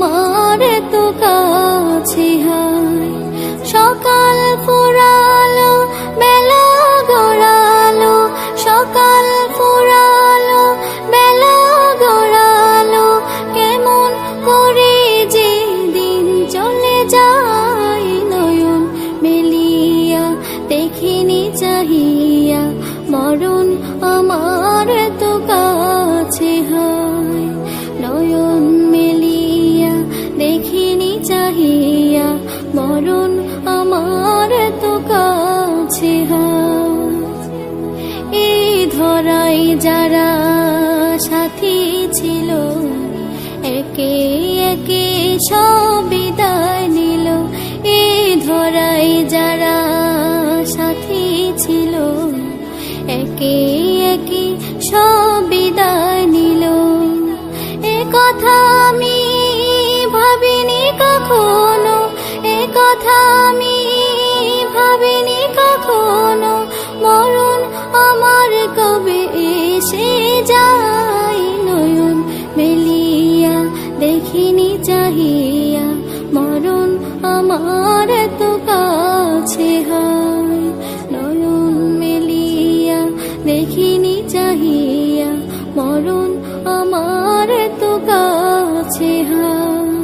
আমার তো কাছে হয়। সকাল ফুরালো বেলা গড়ালো, সকাল ফুরালো বেলা গড়ালো, কেমন করে যে দিন চলে যায় নয়ন মেলিয়া দেখিনি চাহিয়া, মরণ আমার তো কাছে হয়। নয়ন মেলিয়া দেখিনি চাহিয়া, মরণ আমার তো কাছে হয়। এই ধরাই যারা সাথী ছিল, একে একে সব বিদায় নিল। এই ধরাই যারা সাথী ছিল, একে একে সব বিদায় নিল। এ কথা আমি ভাবিনি কখনো, এ কথা আমি ভাবিনি কখনো, মরণ আমার কবে এসে যায় নয়ন মেলিয়া দেখিনি চাহিয়া, মরণ আমার তো কাছে হয়। নয়ন মেলিয়া দেখিনি চাহিয়া, মরণ আমার তো কাছে হয়।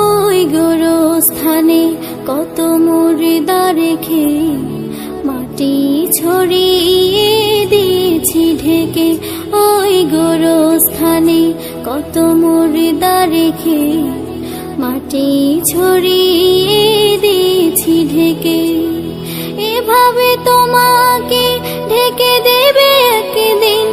ওই গোরস্থানে কত মুর্দা রেখে, মাটি ছড়িয়ে দিয়েছি ঢেকে। ওই গোরস্থানে কত মুর্দা রেখে, মাটি ছড়িয়ে দিয়েছি ঢেকে। এভাবে তোমাকে ঢেকে দেবে একদিন,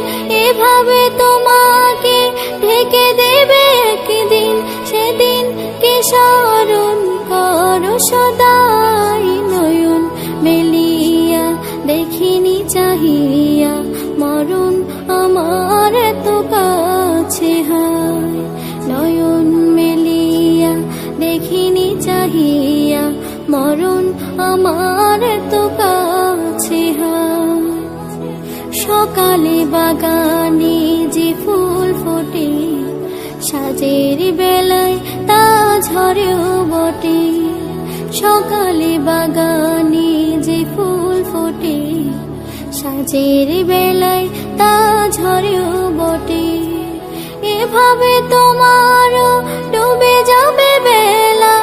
এভাবে তোমাকে ঢেকে দেবে একদিন, সেদিন কে স্মরণ করো সদাই নয়ন মেলিয়া দেখিনি চাহিয়া, মরণ আমার তো কাছে হয়। নয়ন মেলিয়া দেখিনি চাহিয়া, মরণ আমার তো কাছে হয়। সকালে বাগানে যে ফুল ফোটে, সাজের বেলায় তা ঝরেও বটে। সকালে বাগানে যে ফুল ফোটে, সাজের বেলায় তা ঝরেও বটে। এভাবে তোমারও ডুবে যাবে বেলা,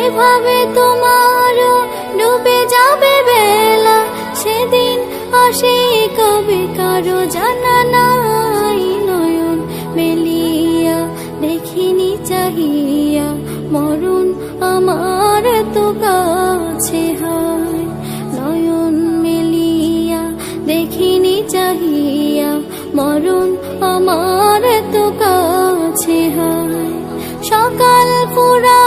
এভাবে তোমারও ডুবে যাবে বেলা, সেদিন আসে কবে কারো জানা নাই নয়ন মেলিয়া দেখিনি চাহিয়া, মরণ আমার তো কাছে হয়। নয়ন মেলিয়া দেখিনি চাহিয়া, মরণ আমার তো কাছে হয়। সকাল পুরা